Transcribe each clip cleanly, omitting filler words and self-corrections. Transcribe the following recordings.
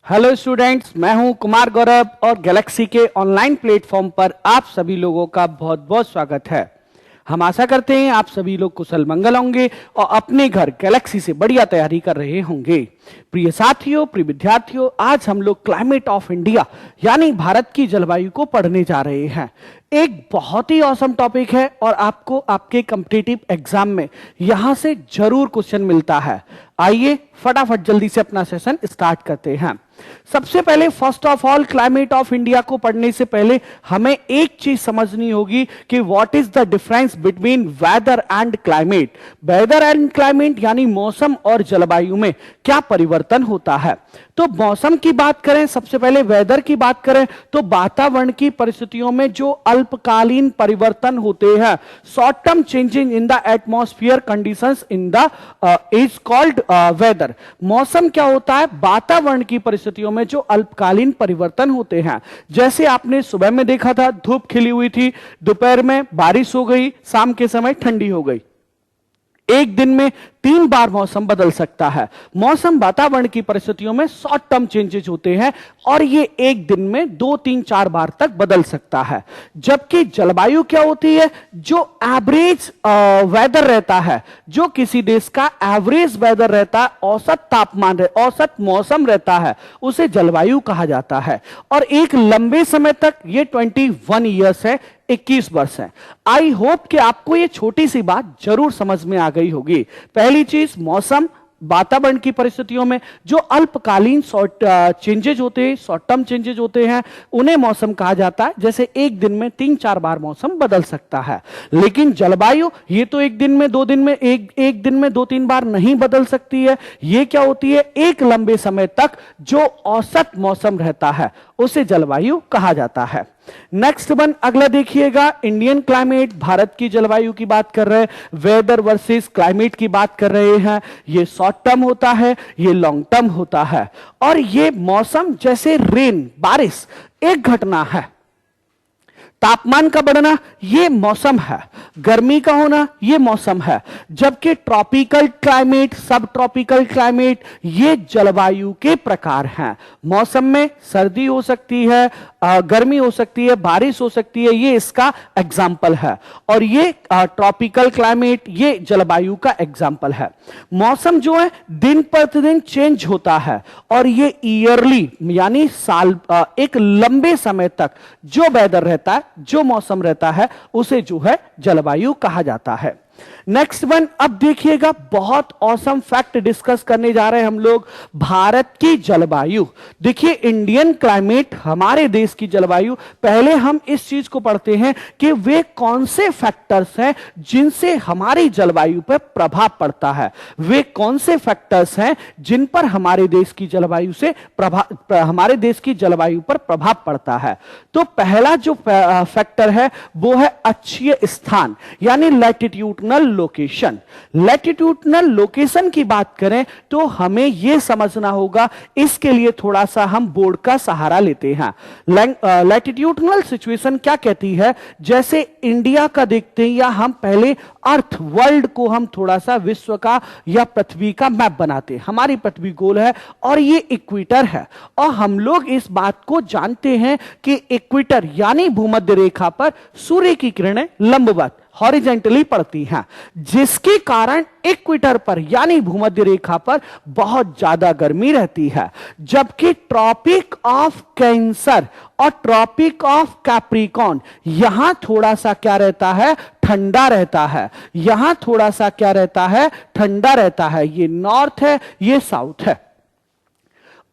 Hello students, मैं हूं कुमार गौरव और गैलेक्सी के ऑनलाइन प्लेटफॉर्म पर आप सभी लोगों का बहुत बहुत स्वागत है। हम आशा करते हैं आप सभी लोग कुशल मंगल होंगे और अपने घर गैलेक्सी से बढ़िया तैयारी कर रहे होंगे। प्रिय साथियों, प्रिय विद्यार्थियों, आज हम लोग क्लाइमेट ऑफ इंडिया यानी भारत की जलवायु को पढ़ने जा रहे हैं। एक बहुत ही ऑसम टॉपिक है और आपको आपके कॉम्पिटिटिव एग्जाम में यहां से जरूर क्वेश्चन मिलता है। आइए फटाफट जल्दी से अपना सेशन स्टार्ट करते हैं। सबसे पहले first of all climate of India को पढ़ने से पहले हमें एक चीज समझनी होगी कि what is the difference between weather and climate. Weather and climate यानी मौसम और जलवायु में क्या परिवर्तन होता है। तो मौसम की बात करें, सबसे पहले वेदर की बात करें तो वातावरण की परिस्थितियों में जो अल्पकालीन परिवर्तन होते हैं, short term changing in the atmosphere conditions in the is called weather. मौसम क्या होता है? वातावरण की परिस्थितियों में जो अल्पकालीन परिवर्तन होते हैं। जैसे आपने सुबह में देखा था धूप खिली हुई थी, दोपहर में बारिश हो गई, शाम के समय ठंडी हो गई। एक दिन में 3 बार मौसम बदल सकता है। मौसम वातावरण की परिस्थितियों में शॉर्ट टर्म चेंजेस होते हैं और ये एक दिन में 2, 3, 4 बार तक बदल सकता है। जबकि जलवायु क्या होती है? जो एवरेज वेदर रहता है, जो किसी देश का एवरेज वेदर रहता है, औसत तापमान, औसत मौसम रहता है, उसे जलवायु कहा जाता है। और एक लंबे समय तक ये 21 ईयर्स है, 21 वर्ष है। आई होप कि आपको ये छोटी सी बात जरूर समझ में आ गई होगी। पहली चीज, मौसम वातावरण की परिस्थितियों में जो अल्पकालीन चेंजेज होते हैं, शॉर्ट टर्म चेंजेज होते हैं, उन्हें मौसम कहा जाता है। जैसे एक दिन में 3-4 बार मौसम बदल सकता है। लेकिन जलवायु ये तो एक दिन में, 2 दिन में, एक दिन में 2-3 बार नहीं बदल सकती है। ये क्या होती है? एक लंबे समय तक जो औसत मौसम रहता है उसे जलवायु कहा जाता है। नेक्स्ट वन, अगला देखिएगा, इंडियन क्लाइमेट, भारत की जलवायु की बात कर रहे हैं। वेदर वर्सेस क्लाइमेट की बात कर रहे हैं। ये शॉर्ट टर्म होता है, ये लॉन्ग टर्म होता है। और ये मौसम जैसे रेन, बारिश एक घटना है, तापमान का बढ़ना ये मौसम है, गर्मी का होना ये मौसम है। जबकि ट्रॉपिकल क्लाइमेट, सब ट्रॉपिकल क्लाइमेट ये जलवायु के प्रकार हैं। मौसम में सर्दी हो सकती है, गर्मी हो सकती है, बारिश हो सकती है, ये इसका एग्जाम्पल है। और ये ट्रॉपिकल क्लाइमेट ये जलवायु का एग्जाम्पल है। मौसम जो है दिन प्रतिदिन चेंज होता है और ये ईयरली यानी साल, एक लंबे समय तक जो वेदर रहता है, जो मौसम रहता है, उसे जो है जलवायु कहा जाता है। नेक्स्ट वन, अब देखिएगा, बहुत ऑसम फैक्ट डिस्कस करने जा रहे हैं हम लोग। भारत की जलवायु, देखिए इंडियन क्लाइमेट, हमारे देश की जलवायु, पहले हम इस चीज को पढ़ते हैं कि वे कौन से फैक्टर्स हैं जिनसे हमारी जलवायु पर प्रभाव पड़ता है। वे कौन से फैक्टर्स हैं जिन पर हमारे देश की जलवायु से हमारे देश की जलवायु पर प्रभाव पड़ता है। तो पहला जो फैक्टर है वो है अक्षीय स्थान यानी लैटिट्यूडनल लोकेशन। लैटिट्यूडनल लोकेशन की बात करें तो हमें यह समझना होगा, इसके लिए थोड़ा सा हम बोर्ड का सहारा लेते हैं। लैटिट्यूडनल सिचुएशन क्या कहती है? जैसे इंडिया का देखते हैं, या हम पहले अर्थ, वर्ल्ड को हम थोड़ा सा विश्व का या पृथ्वी का मैप बनाते हैं। हमारी पृथ्वी गोल है और ये इक्वेटर है, और हम लोग इस बात को जानते हैं कि इक्वेटर यानी भूमध्य रेखा पर सूर्य की किरणें लंबवत हॉरिजेंटली पड़ती हैं, जिसके कारण इक्वेटर पर यानी भूमध्य रेखा पर बहुत ज्यादा गर्मी रहती है। जबकि ट्रॉपिक ऑफ कैंसर और ट्रॉपिक ऑफ कैप्रिकॉर्न, यहां थोड़ा सा क्या रहता है? ठंडा रहता है। यहां थोड़ा सा क्या रहता है? ठंडा रहता है। ये नॉर्थ है, ये साउथ है।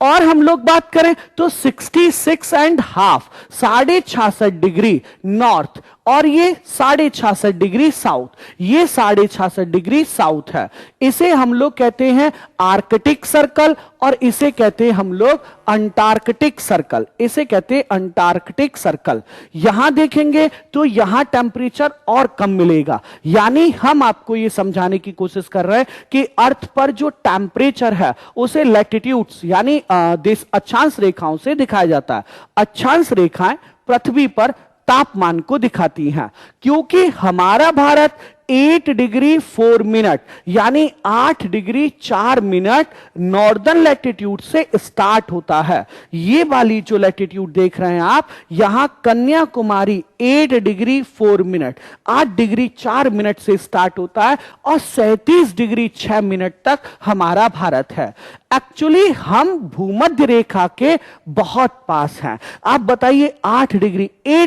और हम लोग बात करें तो 66.5, 66.5 डिग्री नॉर्थ, और ये 66.5 डिग्री साउथ, ये 66.5 डिग्री साउथ है। इसे हम लोग कहते हैं आर्कटिक सर्कल, और इसे कहते हैं हम लोग अंटार्कटिक सर्कल। इसे कहते हैं अंटार्कटिक सर्कल। यहां देखेंगे तो यहां टेम्परेचर और कम मिलेगा। यानी हम आपको यह समझाने की कोशिश कर रहे हैं कि अर्थ पर जो टेम्परेचर है उसे लैटिट्यूड्स यानी अक्षांश रेखाओं से दिखाया जाता है। अक्षांश रेखाएं पृथ्वी पर तापमान को दिखाती हैं। क्योंकि हमारा भारत 8 डिग्री 4 मिनट यानी 8 डिग्री 4 मिनट नॉर्दर्न लैटिट्यूड से स्टार्ट होता है। ये वाली जो लैटिट्यूड देख रहे हैं आप, यहां Kanyakumari 8 degree 4 minute 8 degree 4 minute से स्टार्ट होता है और 37 डिग्री 6 मिनट तक हमारा भारत है। एक्चुअली हम भूमध्य रेखा के बहुत पास हैं। आप बताइए 8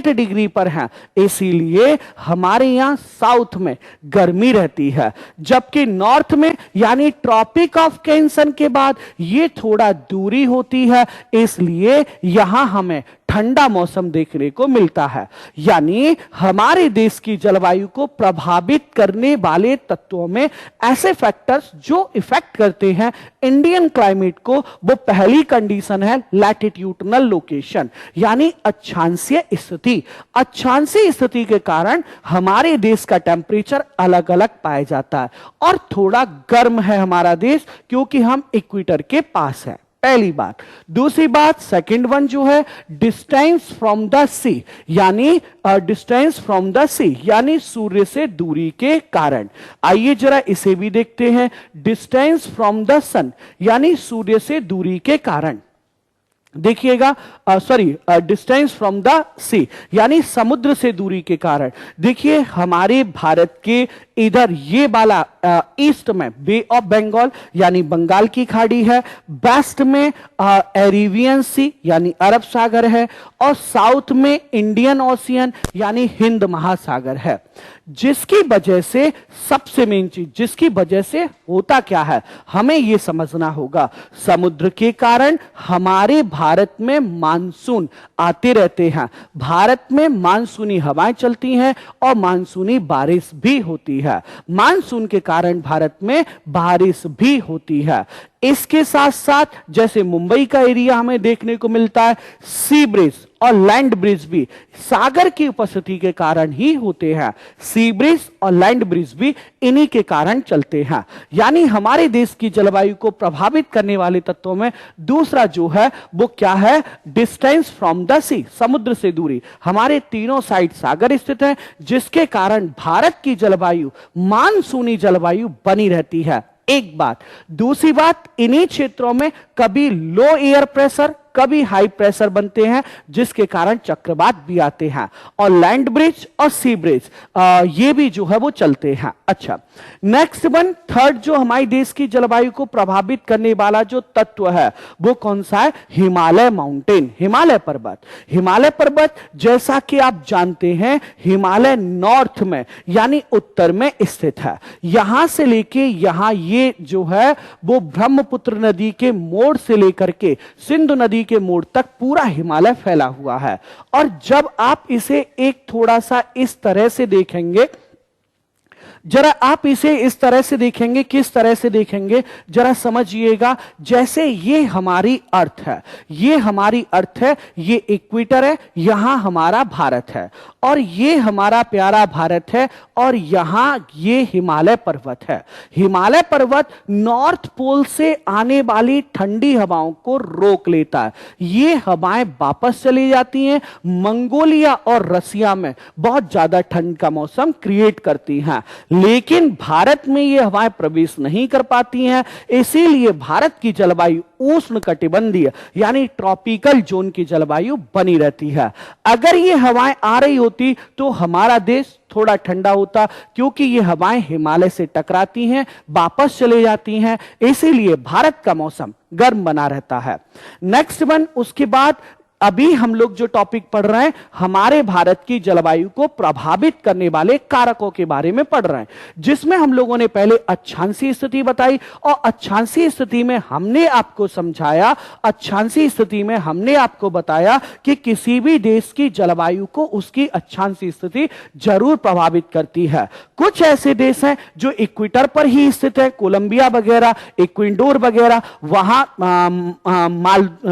डिग्री पर हैं, इसीलिए हमारे यहां साउथ में गर्मी रहती है, जबकि नॉर्थ में यानी ट्रॉपिक ऑफ कैंसर के बाद ये थोड़ा दूरी होती है, इसलिए यहां हमें ठंडा मौसम देखने को मिलता है। यानी हमारे देश की जलवायु को प्रभावित करने वाले तत्वों में ऐसे फैक्टर्स जो इफेक्ट करते हैं इंडियन क्लाइमेट को, वो पहली कंडीशन है लैटिट्यूडनल लोकेशन यानी अक्षांशीय स्थिति। अक्षांशीय स्थिति के कारण हमारे देश का टेम्परेचर अलग अलग पाया जाता है और थोड़ा गर्म है हमारा देश क्योंकि हम इक्वेटर के पास है, पहली बात। दूसरी बात, सेकंड वन जो है डिस्टेंस फ्रॉम द सी यानी डिस्टेंस फ्रॉम द सी यानी सूर्य से दूरी के कारण। आइए जरा इसे भी देखते हैं, डिस्टेंस फ्रॉम द सन यानी सूर्य से दूरी के कारण। देखिएगा, डिस्टेंस फ्रॉम द सी यानी समुद्र से दूरी के कारण। देखिए हमारे भारत के इधर ये वाला ईस्ट में बे ऑफ बंगाल यानी बंगाल की खाड़ी है, वेस्ट में अरेबियन सी यानी अरब सागर है और साउथ में इंडियन ओशियन यानी हिंद महासागर है। जिसकी वजह से सबसे मेन चीज जिसकी वजह से होता क्या है हमें यह समझना होगा, समुद्र के कारण हमारे भारत में मानसून आते रहते हैं, भारत में मानसूनी हवाएं चलती हैं और मानसूनी बारिश भी होती है। मानसून के कारण भारत में बारिश भी होती है। इसके साथ साथ जैसे मुंबई का एरिया हमें देखने को मिलता है, सी ब्रिज और लैंड ब्रिज भी सागर की उपस्थिति के कारण ही होते हैं। सी ब्रिज और लैंड ब्रिज भी इन्हीं के कारण चलते हैं। यानी हमारे देश की जलवायु को प्रभावित करने वाले तत्वों में दूसरा जो है वो क्या है, डिस्टेंस फ्रॉम द सी, समुद्र से दूरी। हमारे तीनों साइड सागर स्थित है, जिसके कारण भारत की जलवायु मानसूनी जलवायु बनी रहती है। एक बात, दूसरी बात, इन्हीं क्षेत्रों में कभी लो एयर प्रेशर कभी हाई प्रेशर बनते हैं, जिसके कारण चक्रवात भी आते हैं और लैंड ब्रिज और सी ब्रिज ये भी जो है वो चलते हैं। अच्छा, नेक्स्ट वन, थर्ड जो हमारे देश की जलवायु को प्रभावित करने वाला जो तत्व है वो कौन सा है, हिमालय माउंटेन, हिमालय पर्वत। हिमालय पर्वत जैसा कि आप जानते हैं हिमालय नॉर्थ में यानी उत्तर में स्थित है। यहां से लेके यहां ये जो है वो ब्रह्मपुत्र नदी के मोड़ से लेकर के सिंधु नदी के मोड़ तक पूरा हिमालय फैला हुआ है। और जब आप इसे एक थोड़ा सा इस तरह से देखेंगे, जरा आप इसे इस तरह से देखेंगे, किस तरह से देखेंगे जरा समझिएगा। जैसे ये हमारी अर्थ है, ये हमारी अर्थ है, ये इक्वेटर है, यहां हमारा भारत है और ये हमारा प्यारा भारत है और यहां ये हिमालय पर्वत है। हिमालय पर्वत नॉर्थ पोल से आने वाली ठंडी हवाओं को रोक लेता है। ये हवाएं वापस चली जाती हैं, मंगोलिया और रसिया में बहुत ज्यादा ठंड का मौसम क्रिएट करती हैं, लेकिन भारत में ये हवाएं प्रवेश नहीं कर पाती हैं। इसीलिए भारत की जलवायु उष्ण कटिबंधीय यानी ट्रॉपिकल जोन की जलवायु बनी रहती है। अगर ये हवाएं आ रही होती तो हमारा देश थोड़ा ठंडा होता, क्योंकि ये हवाएं हिमालय से टकराती हैं, वापस चले जाती हैं, इसीलिए भारत का मौसम गर्म बना रहता है। नेक्स्ट वन, उसके बाद अभी हम लोग जो टॉपिक पढ़ रहे हैं हमारे भारत की जलवायु को प्रभावित करने वाले कारकों के बारे में पढ़ रहे हैं, जिसमें हम लोगों ने पहले अक्षांशीय स्थिति बताई और अक्षांशीय स्थिति में हमने आपको समझाया, अक्षांशीय स्थिति में हमने आपको बताया कि किसी भी देश की जलवायु को उसकी अक्षांशीय स्थिति जरूर प्रभावित करती है। कुछ ऐसे देश हैं जो इक्वेटर पर ही स्थित है, कोलंबिया वगैरह, इक्वेडोर वगैरह, वहां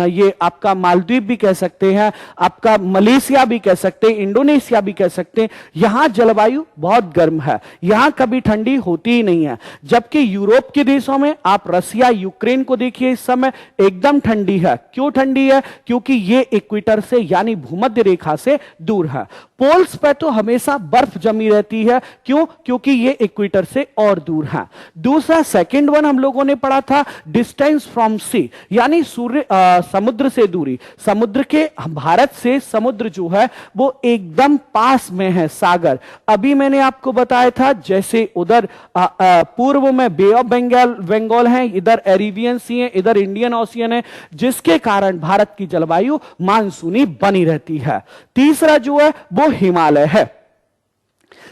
ये आपका मालदीव भी कह सकते हैं, आपका मलेशिया भी कह सकते हैं, इंडोनेशिया भी कह सकते हैं। यहां जलवायु बहुत गर्म है, यहां कभी ठंडी होती ही नहीं है। जबकि यूरोप के देशों में आप रसिया, यूक्रेन को देखिए, इस समय एकदम ठंडी है। क्यों ठंडी है? क्योंकि ये इक्वेटर से यानी भूमध्य रेखा से दूर है। पोल्स पे तो हमेशा बर्फ जमी रहती है। क्यों? क्योंकि ये इक्वेटर से और दूर है। दूसरा सेकंड वन हम लोगों ने पढ़ा था डिस्टेंस फ्रॉम सी, यानी समुद्र से दूरी। समुद्र के भारत से समुद्र जो है वो एकदम पास में है, सागर। अभी मैंने आपको बताया था जैसे उधर पूर्व में बे ऑफ बंगाल है, इधर अरेबियन सी है, इधर इंडियन ओशियन है, जिसके कारण भारत की जलवायु मानसूनी बनी रहती है। तीसरा जो है वो हिमालय है।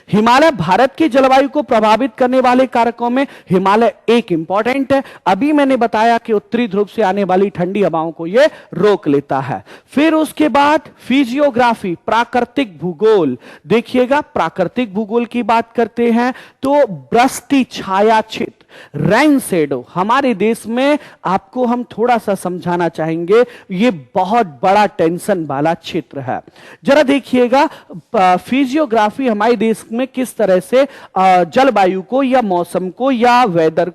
हिमालय भारत की जलवायु को प्रभावित करने वाले कारकों में हिमालय एक इंपॉर्टेंट है। अभी मैंने बताया कि उत्तरी ध्रुव से आने वाली ठंडी हवाओं को यह रोक लेता है। फिर उसके बाद फिजियोग्राफी, प्राकृतिक भूगोल। देखिएगा, प्राकृतिक भूगोल की बात करते हैं तो वृष्टि छाया क्षेत्र, रेन शेडो, हमारे देश में आपको हम थोड़ा सा समझाना चाहेंगे, यह बहुत बड़ा टेंशन वाला क्षेत्र है। जरा देखिएगा फिजियोग्राफी हमारे देश में किस तरह से जलवायु को या मौसम को या वेदर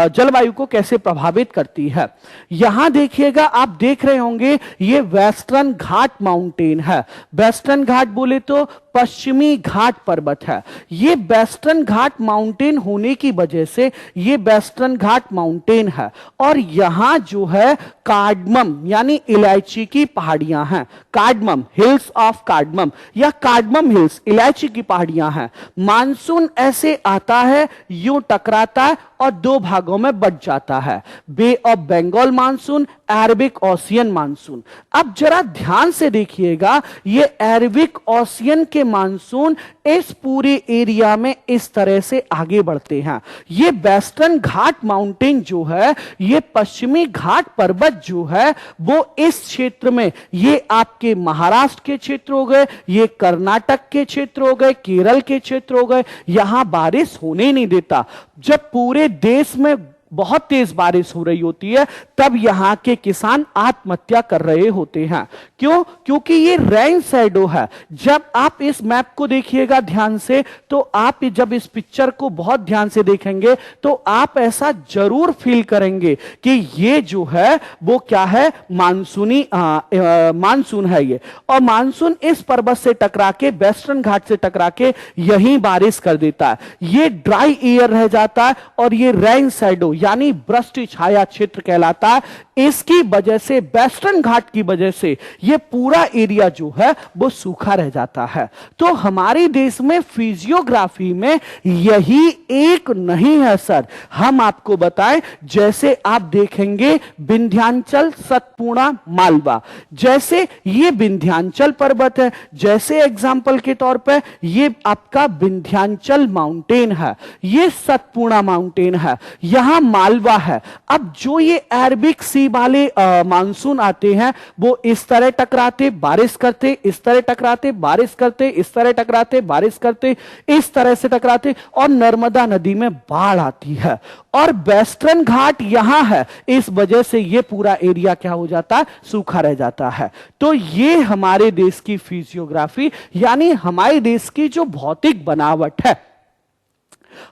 जलवायु को कैसे प्रभावित करती है। यहां देखिएगा, आप देख रहे होंगे ये वेस्टर्न घाट माउंटेन है। वेस्टर्न घाट बोले तो पश्चिमी घाट पर्वत है। ये वेस्टर्न घाट माउंटेन होने की वजह से ये वेस्टर्न घाट माउंटेन है। और यहां जो है कार्डमम यानी इलायची की पहाड़ियां हैं। कार्डमम, हिल्स ऑफ कार्डमम या कार्डमम हिल्स, इलायची की पहाड़ियां हैं। मानसून ऐसे आता है, यूं टकराता है और दो भागों में बंट जाता है, bay of Bengal monsoon, Arabic ocean monsoon. अब जरा ध्यान से देखिएगा, ये अरबिक ओशियन के मानसून इस पूरे एरिया में इस तरह से आगे बढ़ते हैं। ये वेस्टर्न घाट माउंटेन जो है, ये पश्चिमी घाट पर्वत जो है, वो इस क्षेत्र में, ये आपके महाराष्ट्र के क्षेत्र हो गए, ये कर्नाटक के क्षेत्र हो गए, केरल के क्षेत्र हो गए, यहां बारिश होने नहीं देता। जब पूरे देश में बहुत तेज बारिश हो रही होती है तब यहां के किसान आत्महत्या कर रहे होते हैं। क्यों? क्योंकि ये रेन शैडो है। जब आप इस मैप को देखिएगा ध्यान से, तो आप जब इस पिक्चर को बहुत ध्यान से देखेंगे तो आप ऐसा जरूर फील करेंगे कि ये जो है वो क्या है, मानसूनी मानसून है ये। और मानसून इस पर्वत से टकरा के, वेस्टर्न घाट से टकरा के यहीं बारिश कर देता है। ये ड्राई एयर रह जाता है और ये रेन शैडो यानी वृष्टि छाया क्षेत्र कहलाता है। इसकी वजह से, वेस्टर्न घाट की वजह से यह पूरा एरिया जो है वो सूखा रह जाता है। तो हमारे देश में फिजियोग्राफी में यही एक नहीं है सर। हम आपको बताएं, जैसे आप देखेंगे विंध्याचल, सतपुड़ा, मालवा, जैसे ये विंध्याचल पर्वत है, जैसे एग्जाम्पल के तौर पे ये आपका विंध्याचल माउंटेन है, ये सतपुड़ा माउंटेन है, यहां मालवा है। अब जो ये अरबिक सी वाले मानसून आते हैं वो इस तरह टकराते, बारिश करते, इस तरह टकराते, बारिश करते, इस तरह टकराते, बारिश करते, इस तरह से टकराते और नर्मदा नदी में बाढ़ आती है। और वेस्टर्न घाट यहां है, इस वजह से ये पूरा एरिया क्या हो जाता है, सूखा रह जाता है। तो ये हमारे देश की फिजियोग्राफी यानी हमारे देश की जो भौतिक बनावट है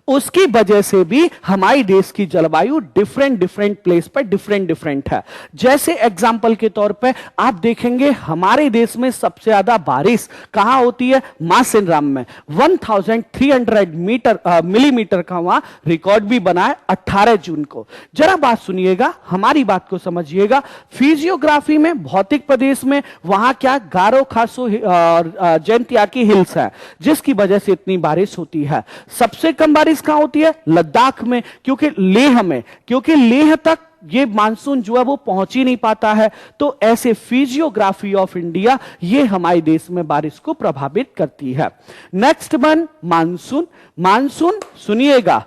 उसकी वजह से भी हमारे देश की जलवायु डिफरेंट प्लेस पर डिफरेंट है। जैसे एग्जांपल के तौर पे आप देखेंगे हमारे देश में सबसे ज्यादा बारिश कहां होती है, मासेनराम में 1300 मिलीमीटर का वहां रिकॉर्ड भी बना है 18 जून को। जरा बात सुनिएगा, हमारी बात को समझिएगा। फिजियोग्राफी में, भौतिक प्रदेश में वहां क्या, गारो खासो और जैंतियाकी हिल्स है, जिसकी वजह से इतनी बारिश होती है। सबसे कम बारिश कहां होती है, लद्दाख में, क्योंकि लेह तक ये मानसून जो है वो पहुंच ही नहीं पाता है। तो ऐसे फिजियोग्राफी ऑफ इंडिया ये हमारे देश में बारिश को प्रभावित करती है। Next one, monsoon. मानसून सुनिएगा,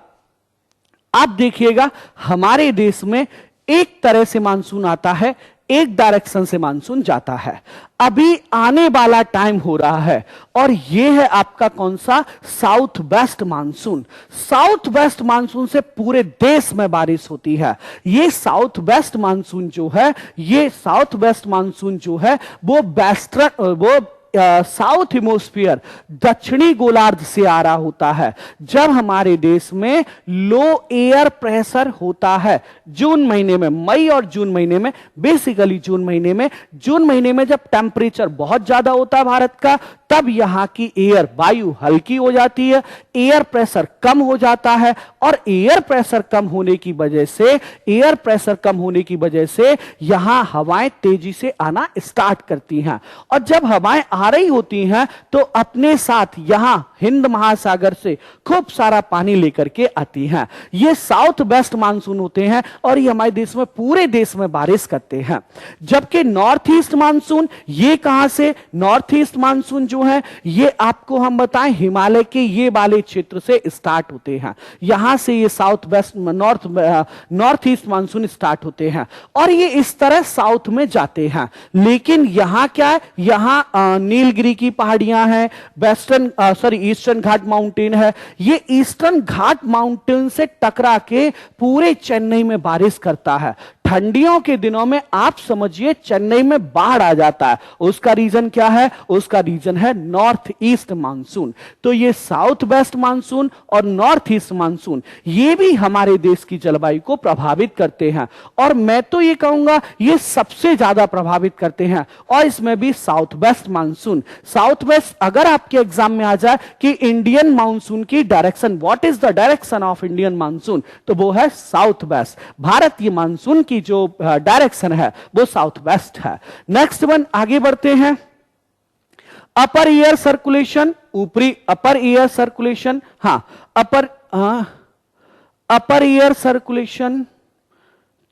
आप देखिएगा हमारे देश में एक तरह से मानसून आता है, एक डायरेक्शन से मानसून जाता है। अभी आने वाला टाइम हो रहा है और यह है आपका कौन सा, south west monsoon. South west monsoon से पूरे देश में बारिश होती है। ये साउथ वेस्ट मानसून जो है, वो साउथ हेमोस्फीयर, दक्षिणी गोलार्ध से आ रहा होता है। जब हमारे देश में लो एयर प्रेशर होता है जून महीने में, मई और जून महीने में, बेसिकली जून महीने में जब टेम्परेचर बहुत ज्यादा होता है भारत का, तब यहाँ की एयर वायु हल्की हो जाती है, एयर प्रेशर कम हो जाता है, और एयर प्रेशर कम होने की वजह से यहां हवाएं तेजी से आना स्टार्ट करती हैं। और जब हवाएं आ रही होती हैं तो अपने साथ यहां हिंद महासागर से खूब सारा पानी लेकर के आती हैं। ये साउथ वेस्ट मानसून होते हैं और ये हमारे देश में पूरे देश में बारिश करते हैं। जबकि नॉर्थ ईस्ट मानसून, ये कहां से, नॉर्थ ईस्ट मानसून जो है ये आपको हम बताएं हिमालय के ये वाले क्षेत्र से स्टार्ट होते हैं। यहां से ये south west north east monsoon start होते हैं और ये इस तरह साउथ में जाते हैं। लेकिन यहां क्या है, यहां नीलगिरी की पहाड़ियां हैं, ईस्टर्न घाट माउंटेन है। ये ईस्टर्न घाट माउंटेन से टकरा के पूरे चेन्नई में बारिश करता है। ठंडियों के दिनों में आप समझिए चेन्नई में बाढ़ आ जाता है। उसका रीजन क्या है, उसका रीजन है नॉर्थ ईस्ट मानसून। तो ये साउथ वेस्ट मानसून और नॉर्थ ईस्ट मानसून ये भी हमारे देश की जलवायु को प्रभावित करते हैं, और मैं तो ये कहूंगा ये सबसे ज्यादा प्रभावित करते हैं। और इसमें भी south west monsoon, south west अगर आपके एग्जाम में आ जाए कि इंडियन मानसून की direction, what is the direction of Indian monsoon, तो वो है साउथ वेस्ट। भारतीय मानसून की जो डायरेक्शन है वो साउथ वेस्ट है। नेक्स्ट वन आगे बढ़ते हैं। अपर ईयर सर्कुलेशन, ऊपरी अपर ईयर सर्कुलेशन, अपर ईयर सर्कुलेशन।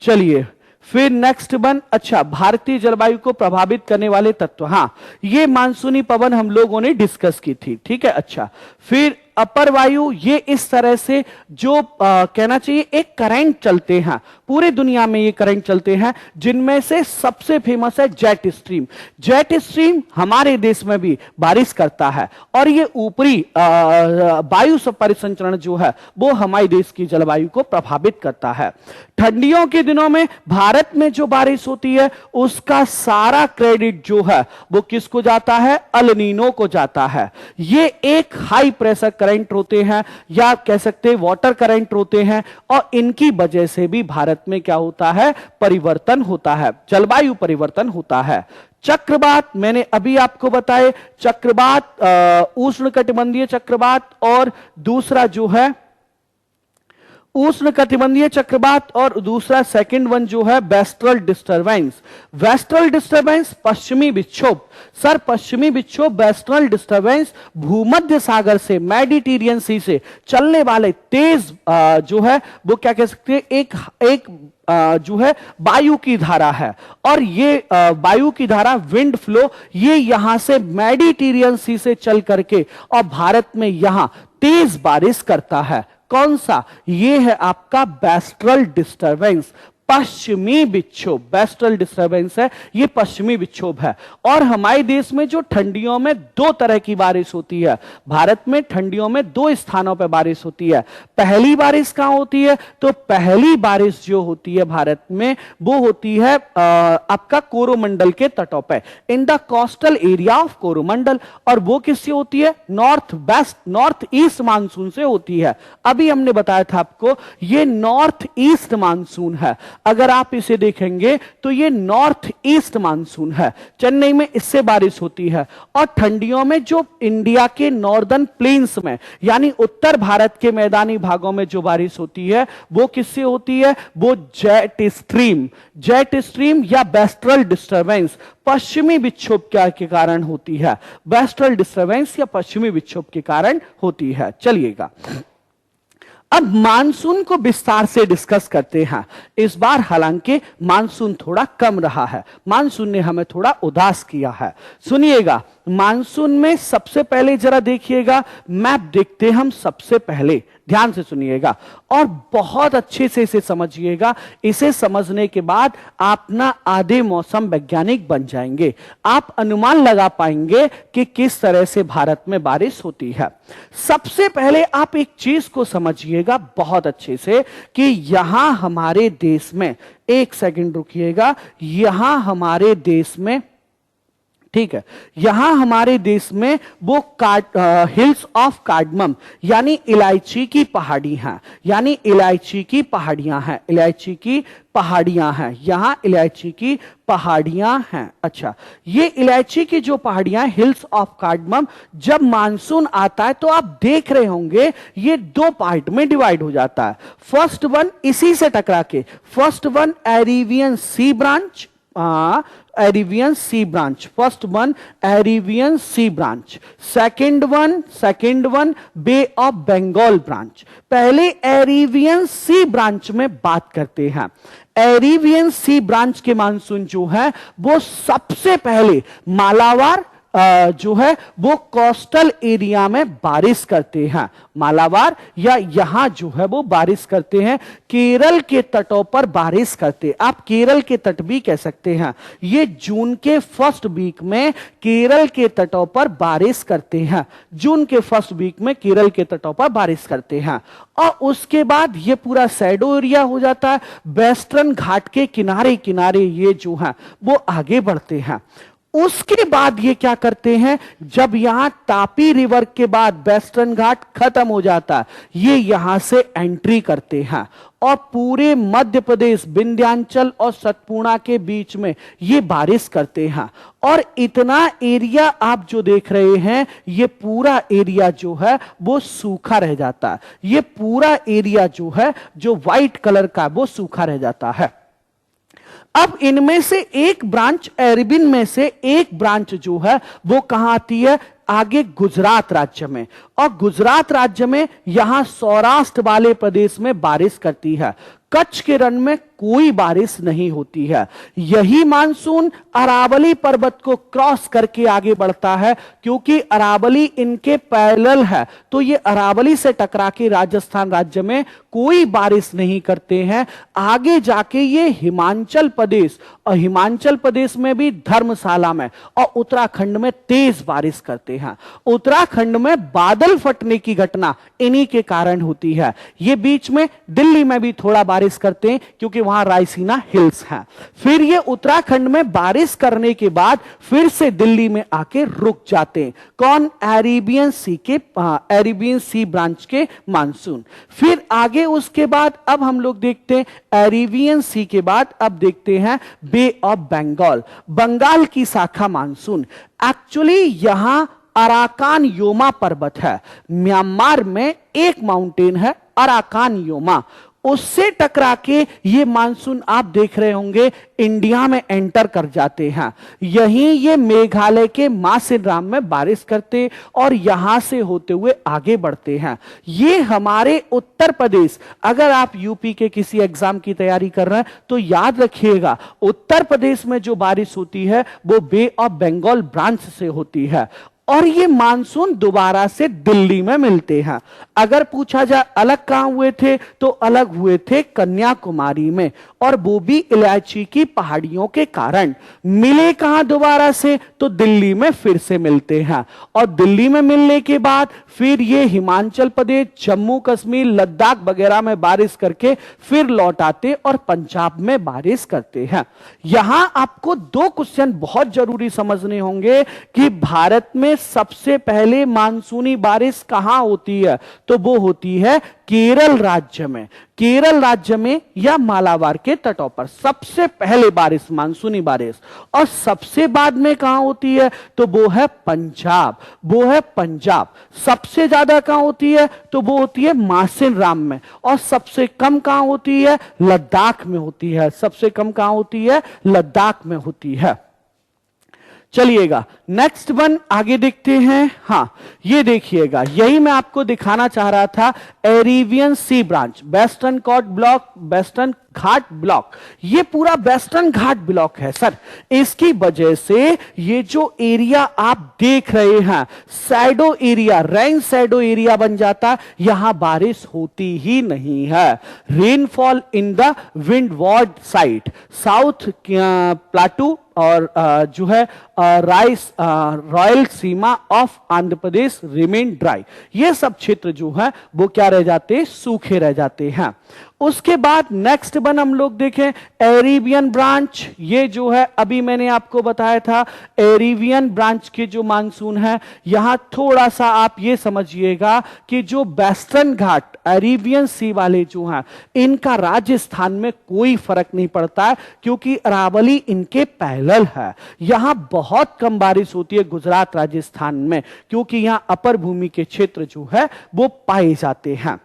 चलिए फिर नेक्स्ट वन, अच्छा भारतीय जलवायु को प्रभावित करने वाले तत्व, ये मानसूनी पवन हम लोगों ने डिस्कस की थी, ठीक है। अच्छा फिर अपर वायु, ये इस तरह से जो कहना चाहिए एक करंट चलते हैं, पूरे दुनिया में ये करंट चलते हैं, जिनमें से सबसे फेमस है जेट स्ट्रीम। जेट स्ट्रीम हमारे देश में भी बारिश करता है और ये ऊपरी वायु परिसंचरण जो है वो हमारे देश की जलवायु को प्रभावित करता है। ठंडियों के दिनों में भारत में जो बारिश होती है उसका सारा क्रेडिट जो है वो किसको जाता है, अल नीनो को जाता है। ये एक हाई प्रेशर करंट होते हैं या कह सकते हैं वाटर करंट होते हैं, और इनकी वजह से भी भारत में क्या होता है, परिवर्तन होता है, जलवायु परिवर्तन होता है। चक्रवात मैंने अभी आपको बताए, चक्रवात उष्णकटिबंधीय चक्रवात, और दूसरा जो है उष्णकटिबंधीय चक्रवात, और दूसरा सेकंड वन जो है वेस्टर्न डिस्टरबेंस। वेस्टर्न डिस्टरबेंस पश्चिमी विक्षोभ, सर पश्चिमी विक्षोभ वेस्टर्न डिस्टरबेंस भूमध्य सागर से मेडिटेरियन सी से चलने वाले तेज जो है वो क्या कह सकते हैं, एक जो है वायु की धारा है, और ये वायु की धारा विंड फ्लो ये यहां से मेडिटेरियन सी से चल करके और भारत में यहां तेज बारिश करता है। कौन सा, ये है आपका वेस्टर्न डिस्टरबेंस, पश्चिमी विक्षोभ। वेस्टर्न डिस्टरबेंस है, ये पश्चिमी विक्षोभ है। और हमारे देश में जो ठंडियों में दो तरह की बारिश होती है, भारत में ठंडियों में दो स्थानों पर बारिश होती है। पहली बारिश कहां होती है, तो पहली बारिश जो होती है भारत में वो होती है आपका कोरोमंडल के तटों पर, in the coastal area of Coromandel, और वो किससे होती है, नॉर्थ ईस्ट मानसून से होती है। अभी हमने बताया था आपको ये नॉर्थ ईस्ट मानसून है। अगर आप इसे देखेंगे तो ये नॉर्थ ईस्ट मानसून है, चेन्नई में इससे बारिश होती है। और ठंडियों में जो इंडिया के नॉर्दर्न प्लेन्स में यानी उत्तर भारत के मैदानी भागों में जो बारिश होती है वो किससे होती है, वो जेट स्ट्रीम या वेस्टर्न डिस्टरबेंस पश्चिमी विक्षोभ के कारण होती है। वेस्टर्न डिस्टरबेंस या पश्चिमी विक्षोभ के कारण होती है। चलिएगा अब मानसून को विस्तार से डिस्कस करते हैं। इस बार हालांकि मानसून थोड़ा कम रहा है, मानसून ने हमें थोड़ा उदास किया है। सुनिएगा, मानसून में सबसे पहले जरा देखिएगा, मैप देखते हम सबसे पहले, ध्यान से सुनिएगा और बहुत अच्छे से इसे समझिएगा। इसे समझने के बाद आप ना आधे मौसम वैज्ञानिक बन जाएंगे, आप अनुमान लगा पाएंगे कि किस तरह से भारत में बारिश होती है। सबसे पहले आप एक चीज को समझिएगा बहुत अच्छे से कि यहां हमारे देश में, एक सेकंड रुकिएगा, यहां हमारे देश में ठीक है। यहां हमारे देश में वो हिल्स ऑफ कार्डमम यानी इलायची की पहाड़ी हैं, यानी इलायची की पहाड़ियां हैं, इलायची की पहाड़ियां हैं, यहां इलायची की पहाड़ियां हैं। अच्छा, ये इलायची की जो पहाड़ियां हिल्स ऑफ कार्डमम, जब मानसून आता है तो आप देख रहे होंगे ये दो पार्ट में डिवाइड हो जाता है। फर्स्ट वन इसी से टकरा के, first one Arabian sea branch, Arabian sea branch, first one Arabian sea branch, second one bay of Bengal branch. पहले एरिवियन सी ब्रांच में बात करते हैं। एरिवियन सी ब्रांच के मानसून जो है वो सबसे पहले मालाबार जो है वो कोस्टल एरिया में बारिश करते हैं, मालाबार या यहां जो है वो बारिश करते हैं, केरल के तटों पर बारिश करते, आप केरल के तट भी कह सकते हैं। ये जून के फर्स्ट वीक में केरल के तटों पर बारिश करते हैं, जून के फर्स्ट वीक में केरल के तटों पर बारिश करते हैं। और उसके बाद ये पूरा शैडो एरिया हो जाता है, वेस्टर्न घाट के किनारे किनारे ये जो है वो आगे बढ़ते हैं। उसके बाद ये क्या करते हैं, जब यहां तापी रिवर के बाद वेस्टर्न घाट खत्म हो जाता है, ये यहां से एंट्री करते हैं और पूरे मध्य प्रदेश विंध्याचल और सतपुड़ा के बीच में ये बारिश करते हैं। और इतना एरिया आप जो देख रहे हैं, ये पूरा एरिया जो है वो सूखा रह जाता है, ये पूरा एरिया जो है जो व्हाइट कलर का वो सूखा रह जाता है। अब इनमें से एक ब्रांच, एरिबिन में से एक ब्रांच जो है वो कहां आती है, आगे गुजरात राज्य में, और गुजरात राज्य में यहां सौराष्ट्र वाले प्रदेश में बारिश करती है। कच्छ के रण में कोई बारिश नहीं होती है। यही मानसून अरावली पर्वत को क्रॉस करके आगे बढ़ता है, क्योंकि अरावली इनके पैरेलल है, तो ये अरावली से टकरा के राजस्थान राज्य में कोई बारिश नहीं करते हैं। आगे जाके ये हिमाचल प्रदेश, और हिमाचल प्रदेश में भी धर्मशाला में और उत्तराखंड में तेज बारिश करते हैं। उत्तराखंड में बादल फटने की घटना इन्हीं के कारण होती है। ये बीच में दिल्ली में भी थोड़ा बारिश करते हैं क्योंकि वहां रायसीना हिल्स हैं। फिर ये उत्तराखंड में बारिश करने के बाद फिर से दिल्ली में आके रुक जाते हैं। कौन, एरिबियन सी ब्रांच के मानसून। फिर आगे उसके बाद अब हम लोग देखते हैं एरिबियन सी के बाद अब देखते हैं बे ऑफ बंगाल, बंगाल की शाखा मानसून। एक्चुअली यहां अराकान योमा पर्वत है, म्यांमार में एक माउंटेन है अराकान योमा, उससे टकरा के ये मानसून आप देख रहे होंगे इंडिया में एंटर कर जाते हैं। यहीं ये मेघालय के मासिनराम में बारिश करते और यहां से होते हुए आगे बढ़ते हैं। ये हमारे उत्तर प्रदेश, अगर आप यूपी के किसी एग्जाम की तैयारी कर रहे हैं तो याद रखिएगा, उत्तर प्रदेश में जो बारिश होती है वो बे ऑफ बंगाल ब्रांच से होती है। और ये मानसून दोबारा से दिल्ली में मिलते हैं। अगर पूछा जाए अलग कहां हुए थे, तो अलग हुए थे कन्याकुमारी में, और वो भी इलायची की पहाड़ियों के कारण। मिले कहां दोबारा से, तो दिल्ली में फिर से मिलते हैं। और दिल्ली में मिलने के बाद फिर ये हिमाचल प्रदेश, जम्मू कश्मीर, लद्दाख वगैरह में बारिश करके फिर लौट आते और पंजाब में बारिश करते हैं। यहां आपको दो क्वेश्चन बहुत जरूरी समझने होंगे कि भारत में सबसे पहले मानसूनी बारिश कहां होती है, तो वो होती है केरल राज्य में। केरल राज्य में या मालाबार के तटों पर सबसे पहले बारिश, मानसूनी बारिश। और सबसे बाद में कहां होती है, तो वो है पंजाब, वो है पंजाब। सबसे ज्यादा कहां होती है, तो वो होती है मासिनराम में। और सबसे कम कहां होती है, लद्दाख में होती है। सबसे कम कहां होती है, लद्दाख में होती है। चलिएगा नेक्स्ट वन आगे देखते हैं। हां, ये देखिएगा, यही मैं आपको दिखाना चाह रहा था। एरिबियन सी ब्रांच, वेस्टर्न घाट ब्लॉक, वेस्टर्न घाट ब्लॉक, ये पूरा वेस्टर्न घाट ब्लॉक है सर। इसकी वजह से ये जो एरिया आप देख रहे हैं, shadow area, rain shadow area बन जाता, यहां बारिश होती ही नहीं है। Rainfall in the windward side, south plateau और जो है royal Seema of Andhra Pradesh remain dry. ये सब क्षेत्र जो है वो क्या रह जाते हैं, सूखे रह जाते हैं। उसके बाद नेक्स्ट वन हम लोग देखें एरिबियन ब्रांच। ये जो है अभी मैंने आपको बताया था एरिबियन ब्रांच के जो मानसून है, यहां थोड़ा सा आप ये समझिएगा कि जो वेस्टर्न घाट अरेबियन सी वाले जो हैं इनका राजस्थान में कोई फर्क नहीं पड़ता है, क्योंकि अरावली इनके पैरेलल है। यहां बहुत कम बारिश होती है गुजरात राजस्थान में, क्योंकि यहां अपर भूमि के क्षेत्र जो है वो पाए जाते हैं।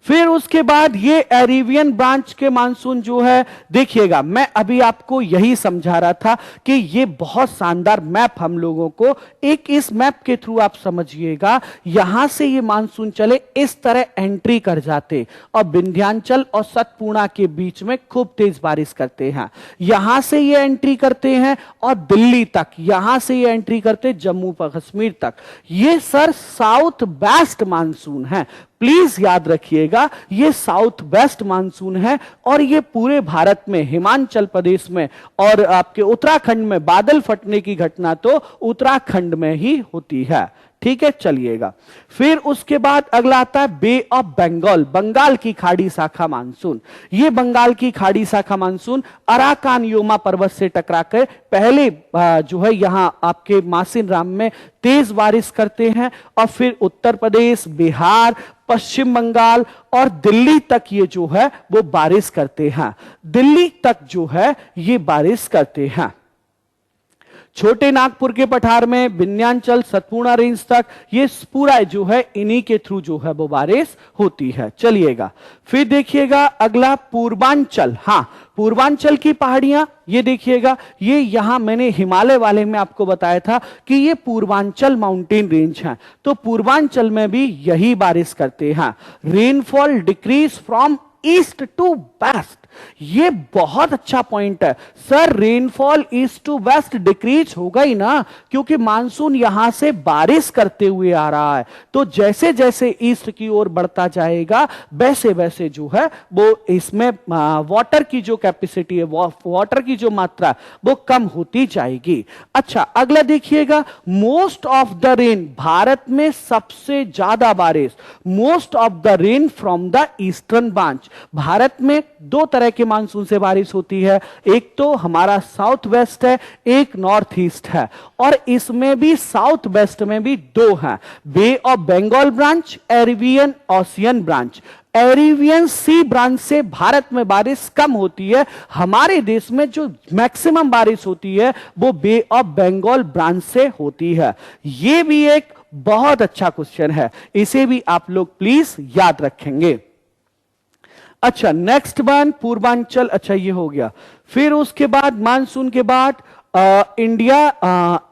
फिर उसके बाद ये अरेबियन ब्रांच के मानसून जो है, देखिएगा मैं अभी आपको यही समझा रहा था कि ये बहुत शानदार मैप हम लोगों को एक इस मैप के थ्रू आप समझिएगा। यहां से ये मानसून चले इस तरह एंट्री कर जाते और विंध्याचल और सतपूर्णा के बीच में खूब तेज बारिश करते हैं। यहां से ये एंट्री करते हैं और दिल्ली तक, यहां से ये एंट्री करते जम्मू कश्मीर तक। ये सर साउथ वेस्ट मानसून है, प्लीज याद रखिएगा ये साउथ वेस्ट मानसून है और ये पूरे भारत में हिमाचल प्रदेश में और आपके उत्तराखंड में बादल फटने की घटना तो उत्तराखंड में ही होती है। ठीक है, चलिएगा। फिर उसके बाद अगला आता है बे ऑफ बंगाल, बंगाल की खाड़ी शाखा मानसून। ये बंगाल की खाड़ी शाखा मानसून अराकान योमा पर्वत से टकराकर पहले जो है यहां आपके मासिन राम में तेज बारिश करते हैं और फिर उत्तर प्रदेश, बिहार, पश्चिम बंगाल और दिल्ली तक ये जो है वो बारिश करते हैं। दिल्ली तक जो है ये बारिश करते हैं। छोटे नागपुर के पठार में विंध्याचल सतपूर्णा रेंज तक ये पूरा जो है इन्हीं के थ्रू जो है वो बारिश होती है। चलिएगा, फिर देखिएगा अगला पूर्वांचल। हाँ, पूर्वांचल की पहाड़ियां ये देखिएगा, ये यहां मैंने हिमालय वाले में आपको बताया था कि ये पूर्वांचल माउंटेन रेंज है, तो पूर्वांचल में भी यही बारिश करते हैं। Rainfall decrease from east to west, ये बहुत अच्छा पॉइंट है sir. Rainfall east to west decrease होगा ही ना, क्योंकि मानसून यहां से बारिश करते हुए आ रहा है, तो जैसे जैसे ईस्ट की ओर बढ़ता जाएगा वैसे वैसे जो है वो इसमें वाटर की जो कैपेसिटी है, वाटर की जो मात्रा वो कम होती जाएगी। अच्छा, अगला देखिएगा most of the rain, Bharat में सबसे ज्यादा बारिश most of the rain from the eastern branch. Bharat में दो तरह के मानसून से बारिश होती है, एक तो हमारा साउथ वेस्ट है, एक नॉर्थ ईस्ट है, और इसमें भी साउथ वेस्ट में भी दो हैं, bay of Bengal branch, Arabian ocean branch. Arabian sea branch से भारत में बारिश कम होती है, हमारे देश में जो मैक्सिमम बारिश होती है वो बे ऑफ बंगाल ब्रांच से होती है। यह भी एक बहुत अच्छा क्वेश्चन है, इसे भी आप लोग प्लीज याद रखेंगे। अच्छा, नेक्स्ट वन पूर्वांचल। अच्छा, ये हो गया। फिर उसके बाद मानसून के बाद इंडिया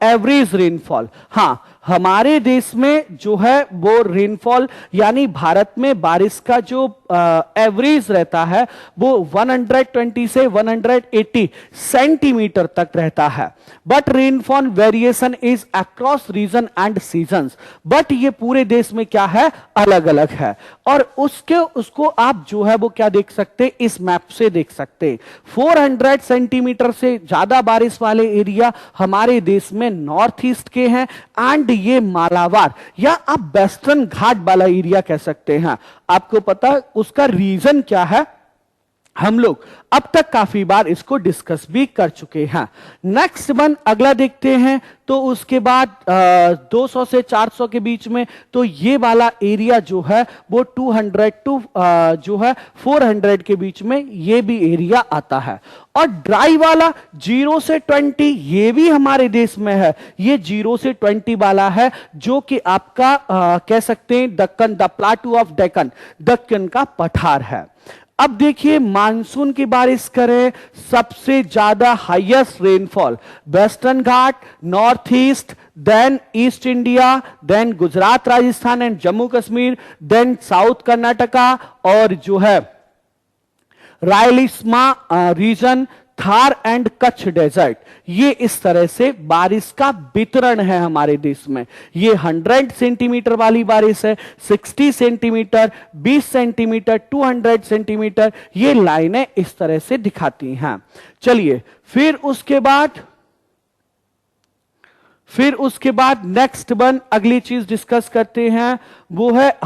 एवरेज रेनफॉल। हाँ, हमारे देश में जो है वो रेनफॉल यानी भारत में बारिश का जो एवरेज रहता है वो 120 से 180 सेंटीमीटर तक रहता है। But rainfall variation is across region and seasons, but ये पूरे देश में क्या है, अलग अलग है। और उसको आप जो है वो क्या देख सकते, इस मैप से देख सकते। 400 सेंटीमीटर से ज्यादा बारिश वाले एरिया हमारे देश में नॉर्थ ईस्ट के हैं, एंड ये मालाबार या आप वेस्टर्न घाट वाला एरिया कह सकते हैं। आपको पता उसका रीजन क्या है, हम लोग अब तक काफी बार इसको डिस्कस भी कर चुके हैं। नेक्स्ट वन अगला देखते हैं, तो उसके बाद 200 से 400 के बीच में, तो ये वाला एरिया जो है वो 200 टू जो है 400 के बीच में ये भी एरिया आता है। और ड्राई वाला 0 से 20 ये भी हमारे देश में है, ये 0 से 20 वाला है, जो कि आपका कह सकते हैं Deccan, the plateau of Deccan, Deccan का पठार है। अब देखिए मानसून की बारिश करें, सबसे ज्यादा highest rainfall western Ghat, north east, then east India, then Gujarat Rajasthan and Jammu Kashmir, then south Karnataka और जो है Rayalaseema region, Thar and Kutch desert, ये इस तरह से बारिश का वितरण है हमारे देश में। ये 100 सेंटीमीटर वाली बारिश है, 60 सेंटीमीटर, 20 सेंटीमीटर, 200 सेंटीमीटर, ये लाइनें इस तरह से दिखाती हैं। चलिए फिर उसके बाद नेक्स्ट वन अगली चीज डिस्कस करते हैं, वो है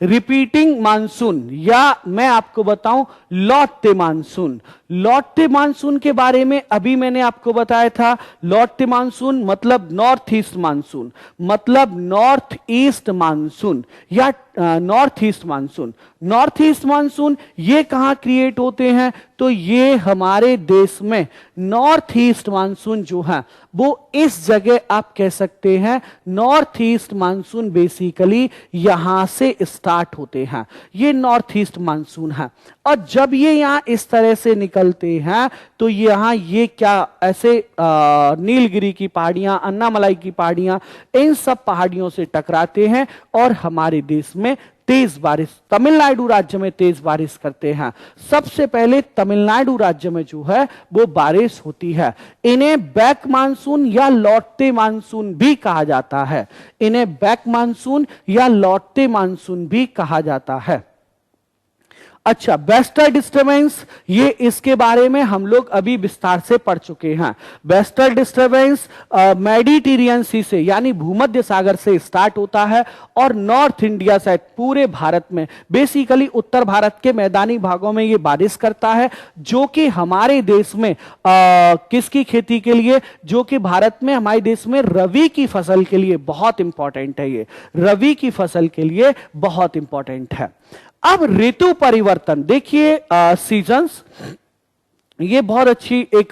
रिपीटिंग मानसून, या मैं आपको बताऊं लौटते मानसून। लौटते मानसून के बारे में अभी मैंने आपको बताया था। लौटते मानसून मतलब नॉर्थ ईस्ट मानसून, मतलब नॉर्थ ईस्ट मानसून या north east monsoon. North east monsoon ये कहां क्रिएट होते हैं, तो ये हमारे देश में नॉर्थ ईस्ट मानसून जो है वो इस जगह आप कह सकते हैं नॉर्थ ईस्ट मानसून बेसिकली यहां से स्टार्ट होते हैं। ये नॉर्थ ईस्ट मानसून है, और जब ये यहां इस तरह से निकलते हैं तो यहां ये क्या ऐसे नीलगिरी की पहाड़ियां, अन्नामलाई की पहाड़ियां, इन सब पहाड़ियों से टकराते हैं और हमारे देश में तेज बारिश, तमिलनाडु राज्य में तेज बारिश करते हैं। सबसे पहले तमिलनाडु राज्य में जो है वो बारिश होती है। इन्हें बैक मानसून या लौटते मानसून भी कहा जाता है। इन्हें बैक मानसून या लौटते मानसून भी कहा जाता है। अच्छा, वेस्टर्न डिस्टर्बेंस, ये इसके बारे में हम लोग अभी विस्तार से पढ़ चुके हैं। वेस्टर्न डिस्टर्बेंस मेडिटेरियन सी से यानी भूमध्य सागर से स्टार्ट होता है और नॉर्थ इंडिया साइड पूरे भारत में, बेसिकली उत्तर भारत के मैदानी भागों में ये बारिश करता है, जो कि हमारे देश में किसकी खेती के लिए, जो कि भारत में हमारे देश में रबी की फसल के लिए बहुत इंपॉर्टेंट है। ये रबी की फसल के लिए बहुत इंपॉर्टेंट है। अब ऋतु परिवर्तन देखिए, सीजन्स, ये बहुत अच्छी एक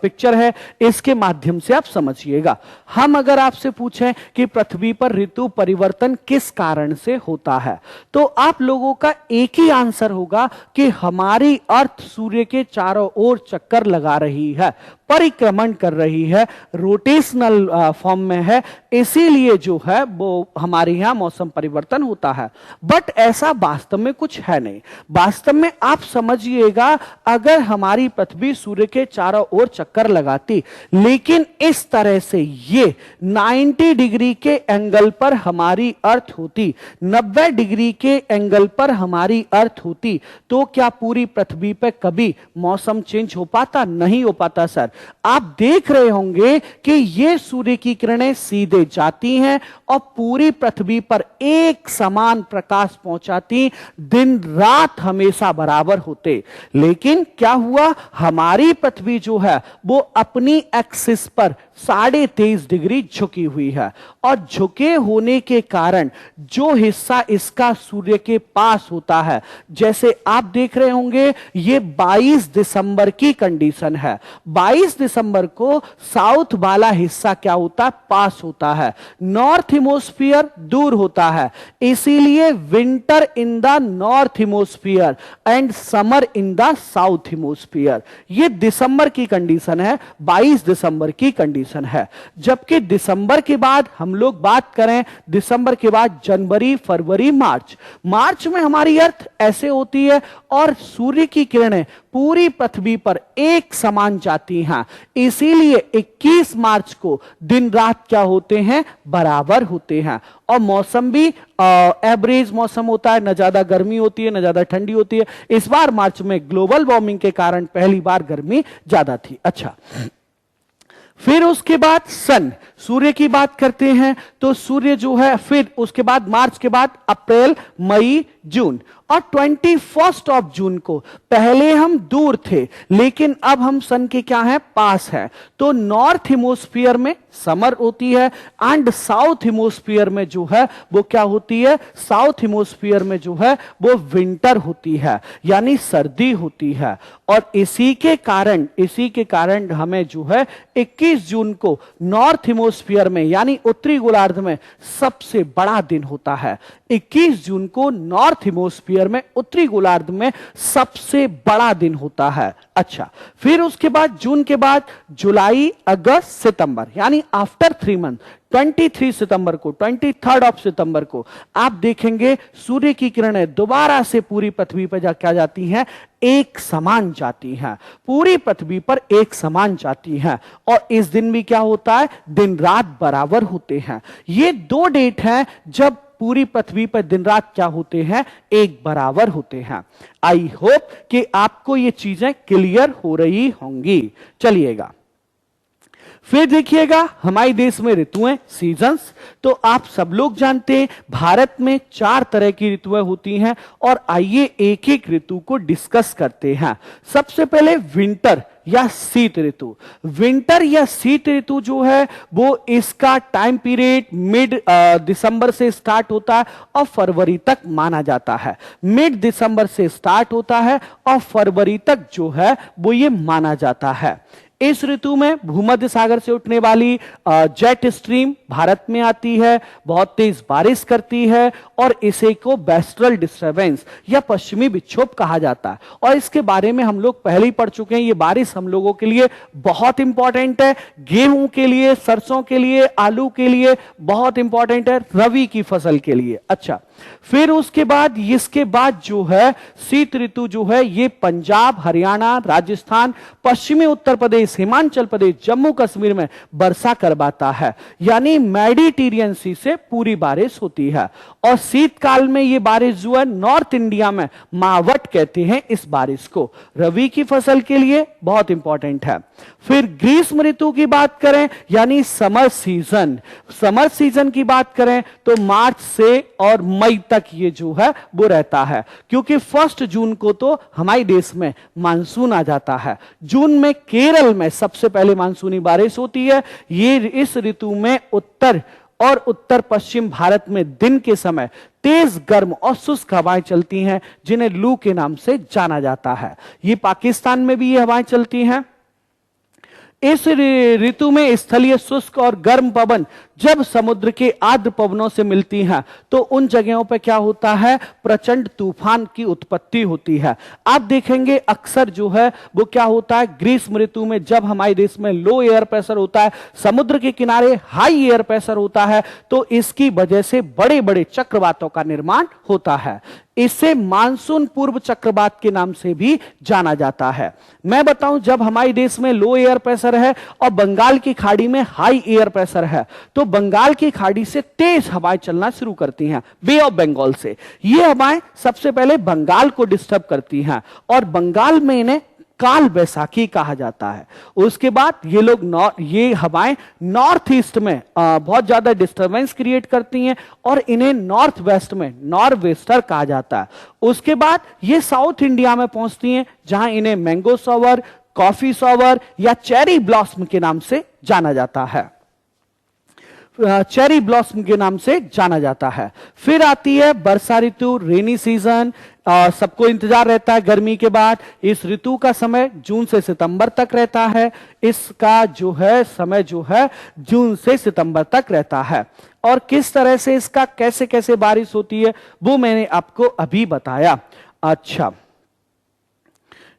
पिक्चर है, इसके माध्यम से आप समझिएगा। हम अगर आपसे पूछें कि पृथ्वी पर ऋतु परिवर्तन किस कारण से होता है, तो आप लोगों का एक ही आंसर होगा कि हमारी अर्थ सूर्य के चारों ओर चक्कर लगा रही है, परिक्रमण कर रही है, रोटेशनल फॉर्म में है, इसीलिए जो है वो हमारे यहां मौसम परिवर्तन होता है। बट ऐसा वास्तव में कुछ है नहीं। वास्तव में आप समझिएगा, अगर हमारी पृथ्वी सूर्य के चारों ओर चक्कर लगाती, लेकिन इस तरह से ये 90 डिग्री के एंगल पर हमारी अर्थ होती, 90 डिग्री के एंगल पर हमारी अर्थ होती, तो क्या पूरी पृथ्वी पर कभी मौसम चेंज हो पाता? नहीं हो पाता सर। आप देख रहे होंगे कि ये सूर्य की किरणें सीधे जाती हैं और पूरी पृथ्वी पर एक समान प्रकाश पहुंचाती, दिन रात हमेशा बराबर होते। लेकिन क्या हुआ, हमारी पृथ्वी जो है वो अपनी एक्सिस पर 23.5 डिग्री झुकी हुई है, और झुके होने के कारण जो हिस्सा इसका सूर्य के पास होता है, जैसे आप देख रहे होंगे ये 22 दिसंबर की कंडीशन है। 22 दिसंबर को साउथ वाला हिस्सा क्या होता है? पास होता है। नॉर्थ हेमिस्फीयर दूर होता है, इसीलिए winter in the north hemisphere and summer in the south hemisphere. ये दिसंबर की कंडीशन है, 22 दिसंबर की कंडीशन है। जबकि दिसंबर के बाद हम लोग बात करें, दिसंबर के बाद जनवरी, फरवरी, मार्च में हमारी अर्थ ऐसे होती है और सूर्य की किरणें पूरी पृथ्वी पर एक समान जाती हैं, इसीलिए 21 मार्च को दिन रात क्या होते हैं? बराबर होते हैं। और मौसम भी एवरेज मौसम होता है, न ज्यादा गर्मी होती है न ज्यादा ठंडी होती है। इस बार मार्च में ग्लोबल वार्मिंग के कारण पहली बार गर्मी ज्यादा थी। अच्छा, फिर उसके बाद सन, सूर्य की बात करते हैं तो सूर्य जो है, फिर उसके बाद मार्च के बाद अप्रैल, मई, जून, और 21 जून को, पहले हम दूर थे लेकिन अब हम सन के क्या है? पास है। तो नॉर्थ हेमिस्फीयर में समर होती है एंड साउथ हेमिस्फीयर में जो है वो क्या होती है? साउथ हेमिस्फीयर में जो है वो विंटर होती है, यानी सर्दी होती है। और इसी के कारण हमें जो है 21 जून को नॉर्थ हेमिस्फीयर में यानी उत्तरी गोलार्ध में सबसे बड़ा दिन होता है। 21 जून को नॉर्थ हेमिस्फीयर में, उत्तरी गोलार्ध में सबसे बड़ा दिन होता है। अच्छा, फिर उसके बाद जून के बाद जुलाई, अगस्त, सितंबर, यानी आफ्टर 3 मंथ 23 सितंबर को 23 ऑफ सितंबर को आप देखेंगे सूर्य की किरणें दोबारा से पूरी पृथ्वी पर क्या जाती हैं, एक समान जाती हैं, पूरी पृथ्वी पर एक समान जाती हैं। और इस दिन भी क्या होता है, दिन रात बराबर होते हैं। ये 2 डेट हैं जब पूरी पृथ्वी पर दिन रात क्या होते हैं, एक बराबर होते हैं। आई होप कि आपको ये चीजें क्लियर हो रही होंगी। चलिएगा फिर देखिएगा हमारे देश में ऋतुएं, सीजन्स। तो आप सब लोग जानते हैं भारत में 4 तरह की ऋतुएं होती हैं और आइए एक एक ऋतु को डिस्कस करते हैं। सबसे पहले विंटर या शीत ऋतु। विंटर या शीत ऋतु जो है वो इसका टाइम पीरियड मिड दिसंबर से स्टार्ट होता है और फरवरी तक माना जाता है। मिड दिसंबर से स्टार्ट होता है और फरवरी तक जो है वो ये माना जाता है। इस ऋतु में भूमध्य सागर से उठने वाली जेट स्ट्रीम भारत में आती है, बहुत तेज बारिश करती है और इसे को वेस्टर्न डिस्टर्बेंस या पश्चिमी विक्षोभ कहा जाता है। और इसके बारे में हम लोग पहले ही पढ़ चुके हैं। ये बारिश हम लोगों के लिए बहुत इंपॉर्टेंट है, गेहूं के लिए, सरसों के लिए, आलू के लिए बहुत इंपॉर्टेंट है, रबी की फसल के लिए। अच्छा, फिर उसके बाद इसके बाद जो है शीत ऋतु जो है ये पंजाब, हरियाणा, राजस्थान, पश्चिमी उत्तर प्रदेश, हिमाचल प्रदेश, जम्मू कश्मीर में वर्षा करवाता है, यानी मेडिटेरियन सी से पूरी बारिश होती है। और शीतकाल में ये बारिश जो है नॉर्थ इंडिया में मावट कहते हैं इस बारिश को, रबी की फसल के लिए बहुत इंपॉर्टेंट है। फिर ग्रीष्म ऋतु की बात करें यानी समर सीजन, समर सीजन की बात करें तो मार्च से और मई तक ये जो है वो रहता है, क्योंकि 1 जून को तो हमारे देश में मानसून आ जाता है। जून में केरल में सबसे पहले मानसूनी बारिश होती है। ये इस ऋतु में उत्तर और उत्तर पश्चिम भारत में दिन के समय तेज गर्म और शुष्क हवाएं चलती हैं, जिन्हें लू के नाम से जाना जाता है। ये पाकिस्तान में भी ये हवाएं चलती हैं। इस ऋतु में स्थलीय शुष्क और गर्म पवन जब समुद्र के आर्द्र पवनों से मिलती हैं तो उन जगहों पर क्या होता है, प्रचंड तूफान की उत्पत्ति होती है। आप देखेंगे अक्सर जो है वो क्या होता है, ग्रीष्म ऋतु में जब हमारे देश में लो एयर प्रेशर होता है, समुद्र के किनारे हाई एयर प्रेशर होता है, तो इसकी वजह से बड़े बड़े चक्रवातों का निर्माण होता है। इसे मानसून पूर्व चक्रवात के नाम से भी जाना जाता है। मैं बताऊं, जब हमारे देश में लो एयर प्रेशर है और बंगाल की खाड़ी में हाई एयर प्रेशर है तो बंगाल की खाड़ी से तेज हवाएं चलना शुरू करती हैं, बे ऑफ बंगाल से। ये हवाएं सबसे पहले बंगाल को डिस्टर्ब करती हैं और बंगाल में इन्हें काल बैसाखी कहा जाता है। उसके बाद ये हवाएं नॉर्थ ईस्ट में बहुत ज्यादा डिस्टरबेंस क्रिएट करती हैं और इन्हें नॉर्थ वेस्ट में नॉर्वेस्टर कहा जाता है। उसके बाद ये साउथ इंडिया में पहुंचती हैं, जहां इन्हें मैंगो शॉवर, कॉफी शॉवर या चेरी ब्लॉसम के नाम से जाना जाता है, चेरी ब्लॉसम के नाम से जाना जाता है। फिर आती है वर्षा ऋतु, रेनी सीजन। सबको इंतजार रहता है गर्मी के बाद। इस ऋतु का समय जून से सितंबर तक रहता है। इसका जो है समय जो है जून से सितंबर तक रहता है। और किस तरह से इसका कैसे कैसे बारिश होती है वो मैंने आपको अभी बताया। अच्छा,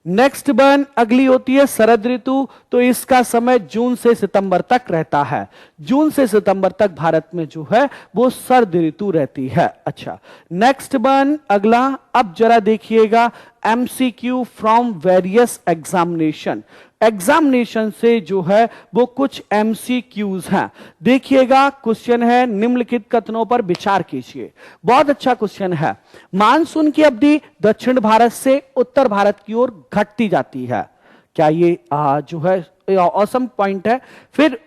नेक्स्ट वन अगली होती है शरद ऋतु। तो इसका समय जून से सितंबर तक रहता है। जून से सितंबर तक भारत में जो है वो शरद ऋतु रहती है। अच्छा, नेक्स्ट वन अगला, अब जरा देखिएगा एमसीक्यू फ्रॉम वेरियस एग्जामिनेशन से जो है वो कुछ एमसीक्यूज हैं। देखिएगा, क्वेश्चन है निम्नलिखित कथनों पर विचार कीजिए। बहुत अच्छा क्वेश्चन है। मानसून की अवधि दक्षिण भारत से उत्तर भारत की ओर घटती जाती है। क्या ये जो है ऑसम पॉइंट है। फिर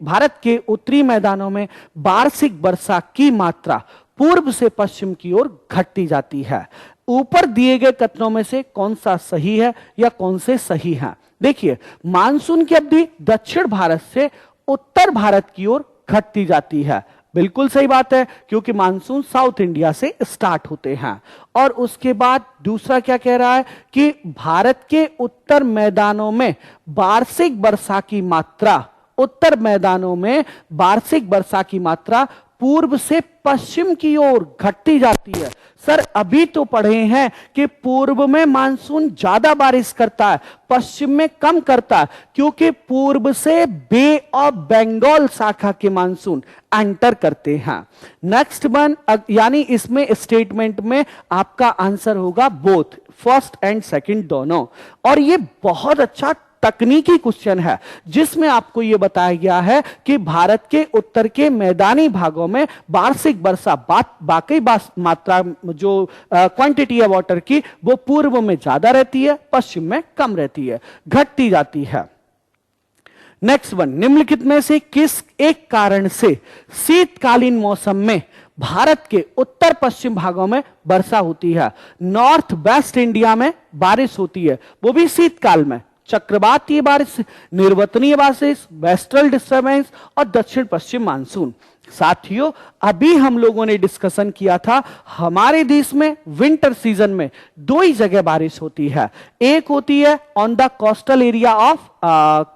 भारत के उत्तरी मैदानों में वार्षिक वर्षा की मात्रा पूर्व से पश्चिम की ओर घटती जाती है। ऊपर दिए गए कथनों में से कौन सा सही है या कौन से सही है? देखिए, मानसून की अवधि दक्षिण भारत से उत्तर भारत की ओर घटती जाती है। बिल्कुल सही बात है, क्योंकि मानसून साउथ इंडिया से स्टार्ट होते हैं। और उसके बाद दूसरा क्या कह रहा है कि भारत के उत्तर मैदानों में वार्षिक वर्षा की मात्रा उत्तर मैदानों में वार्षिक वर्षा की मात्रा पूर्व से पश्चिम की ओर घटती जाती है। सर अभी तो पढ़े हैं कि पूर्व में मानसून ज्यादा बारिश करता है, पश्चिम में कम करता है, क्योंकि पूर्व से बे ऑफ बंगाल शाखा के मानसून एंटर करते हैं। नेक्स्ट वन, यानी इसमें स्टेटमेंट में आपका आंसर होगा बोथ, फर्स्ट एंड सेकंड दोनों। और ये बहुत अच्छा तकनीकी क्वेश्चन है जिसमें आपको यह बताया गया है कि भारत के उत्तर के मैदानी भागों में वार्षिक वर्षा बाकी मात्रा जो क्वांटिटी है वाटर की वो पूर्व में ज्यादा रहती है, पश्चिम में कम रहती है, घटती जाती है। नेक्स्ट वन, निम्नलिखित में से किस एक कारण से शीतकालीन मौसम में भारत के उत्तर पश्चिम भागों में वर्षा होती है? नॉर्थ वेस्ट इंडिया में बारिश होती है, वो भी शीतकाल में। चक्रवातीय बारिश, निर्वतनीय बारिश, वेस्टर्न डिस्टर्बेंस और दक्षिण पश्चिम मानसून। साथियों अभी हम लोगों ने डिस्कशन किया था हमारे देश में विंटर सीजन में दो ही जगह बारिश होती है। एक होती है on the coastal area of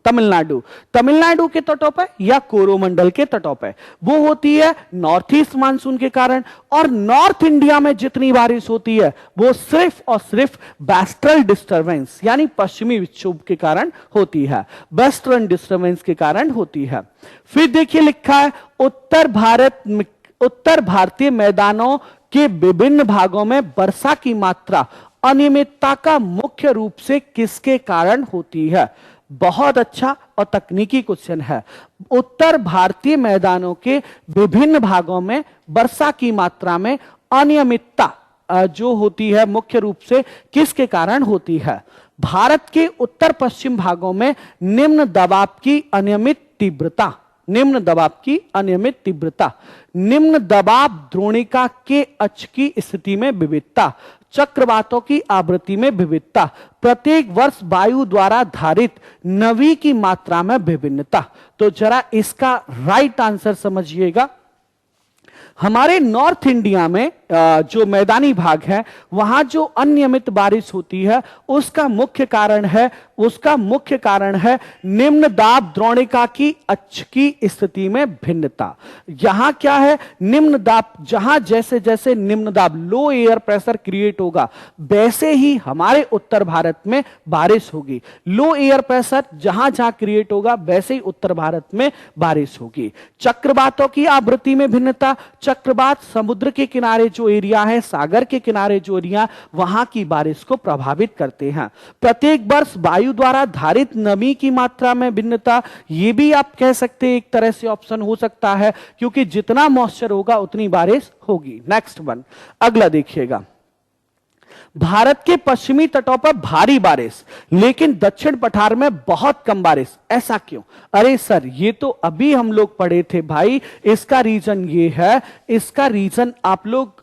Tamil Nadu के तटों पर या कोरोमंडल के तटों पर, वो होती है नॉर्थ ईस्ट मानसून के कारण। और नॉर्थ इंडिया में जितनी बारिश होती है वो सिर्फ और सिर्फ वेस्टर्न डिस्टर्बेंस यानी पश्चिमी विक्षोभ के कारण होती है, वेस्टर्न डिस्टर्बेंस के कारण होती है। फिर देखिए लिखा है उत्तर भारतीय मैदानों के विभिन्न भागों में वर्षा की मात्रा अनियमितता का मुख्य रूप से किसके कारण होती है? बहुत अच्छा और तकनीकी क्वेश्चन है। उत्तर भारतीय मैदानों के विभिन्न भागों में वर्षा की मात्रा में अनियमितता जो होती है मुख्य रूप से किसके कारण होती है? भारत के उत्तर पश्चिम भागों में निम्न दबाव की अनियमित तीव्रता, निम्न दबाव द्रोणिका के अक्ष की स्थिति में विविधता, चक्रवातों की आवृत्ति में विविधता, प्रत्येक वर्ष वायु द्वारा धारित नमी की मात्रा में विभिन्नता। तो जरा इसका राइट आंसर समझिएगा। हमारे नॉर्थ इंडिया में जो मैदानी भाग है वहां जो अनियमित बारिश होती है उसका मुख्य कारण है निम्न दाब द्रोणिका की अक्ष की स्थिति में भिन्नता। यहां क्या है, निम्न दाब, जहां जैसे जैसे निम्न दाब लो एयर प्रेशर क्रिएट होगा वैसे ही हमारे उत्तर भारत में बारिश होगी। लो एयर प्रेशर जहां जहां क्रिएट होगा वैसे ही उत्तर भारत में बारिश होगी। चक्रवातों की आवृत्ति में भिन्नता, चक्रवात समुद्र के किनारे जो एरिया है, सागर के किनारे जो एरिया, वहां की बारिश को प्रभावित करते हैं। प्रत्येक वर्ष वायु द्वारा धारित नमी की मात्रा में भिन्नता, यह भी आप कह सकते हैं एक तरह से ऑप्शन हो सकता है क्योंकि जितना मॉइस्चर होगा उतनी बारिश होगी। नेक्स्ट वन, अगला देखिएगा। भारत के पश्चिमी तटों पर भारी बारिश लेकिन दक्षिण पठार में बहुत कम बारिश, ऐसा क्यों? अरे सर ये तो अभी हम लोग पढ़े थे भाई। इसका रीजन ये है, इसका रीजन आप लोग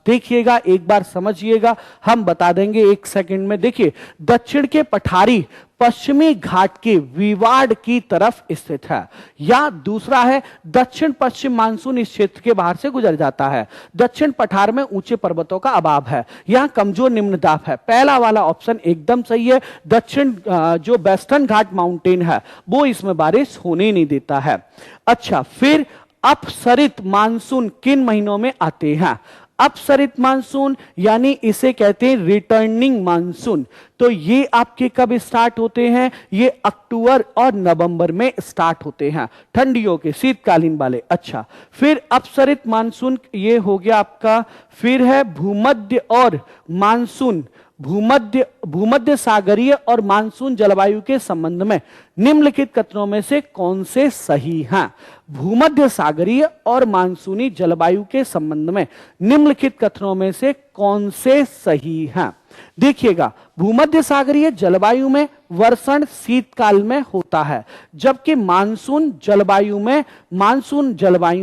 देखिएगा, एक बार समझिएगा, हम बता देंगे एक सेकंड में। देखिए दक्षिण के पठारी पश्चिमी घाट के विवाड़ की तरफ स्थित है, या दूसरा है दक्षिण पश्चिम मानसून इस क्षेत्र के बाहर से गुजर जाता है। दक्षिण पठार में ऊंचे पर्वतों का अभाव है, यहां कमजोर निम्न दाब है। पहला वाला ऑप्शन एकदम सही है। दक्षिण जो वेस्टर्न घाट माउंटेन है वो इसमें बारिश होने नहीं देता है। अच्छा, फिर अपसरित मानसून किन महीनों में आते हैं? अपसरित मानसून यानी इसे कहते हैं रिटर्निंग मानसून। तो ये आपके कब स्टार्ट होते हैं? ये अक्टूबर और नवंबर में स्टार्ट होते हैं, ठंडियों के शीतकालीन वाले। अच्छा, फिर अपसरित मानसून ये हो गया आपका। फिर है भूमध्य और मानसून, भूमध्य सागरीय और मानसून जलवायु के संबंध में निम्नलिखित कथनों में से कौन से सही हैं? भूमध्य सागरीय और मानसूनी जलवायु के संबंध में निम्नलिखित कथनों में से कौन से सही हैं? देखिएगा, भूमध्य सागरीय जलवायु में वर्षण शीतकाल में होता है, जबकि मानसून जलवायु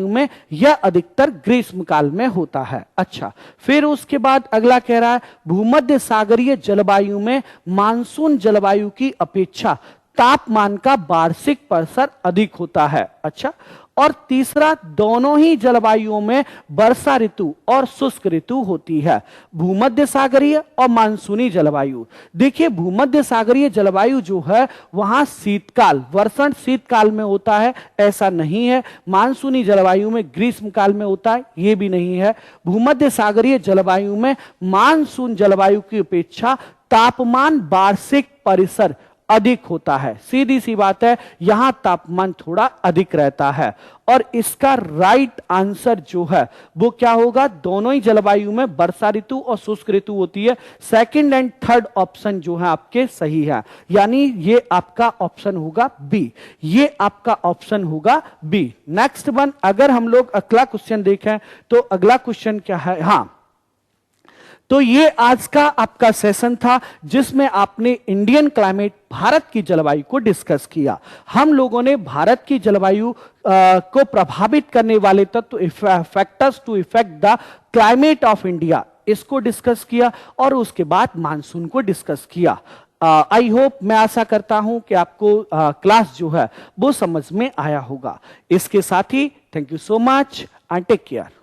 में यह अधिकतर ग्रीष्मकाल में होता है। अच्छा, फिर उसके बाद अगला कह रहा है भूमध्य सागरीय जलवायु में मानसून जलवायु की अपेक्षा तापमान का वार्षिक परिसर अधिक होता है। अच्छा, और तीसरा, दोनों ही जलवायुओं में वर्षा ऋतु और शुष्क ऋतु होती है। भूमध्य सागरीय और मानसूनी जलवायु, देखिए भूमध्य सागरीय जलवायु जो है वहां शीतकाल, वर्षण शीतकाल में होता है, ऐसा नहीं है। मानसूनी जलवायु में ग्रीष्मकाल में होता है, यह भी नहीं है। भूमध्य सागरीय जलवायु में मानसून जलवायु की अपेक्षा तापमान वार्षिक परिसर अधिक होता है। सीधी सी बात है, यहां तापमान थोड़ा अधिक रहता है। और इसका राइट आंसर जो है वो क्या होगा, दोनों ही जलवायु में वर्षा ऋतु और शुष्क ऋतु होती है। सेकंड एंड थर्ड ऑप्शन जो है आपके सही है, यानी ये आपका ऑप्शन होगा बी, ये आपका ऑप्शन होगा बी। नेक्स्ट वन, अगर हम लोग अगला क्वेश्चन देखें तो अगला क्वेश्चन क्या है, हाँ, तो ये आज का आपका सेशन था जिसमें आपने इंडियन क्लाइमेट, भारत की जलवायु को डिस्कस किया। हम लोगों ने भारत की जलवायु को प्रभावित करने वाले तत्व, factors to effect the climate of India, इसको डिस्कस किया और उसके बाद मानसून को डिस्कस किया। आई होप, मैं आशा करता हूं कि आपको क्लास जो है वो समझ में आया होगा। इसके साथ ही thank you so much and take care.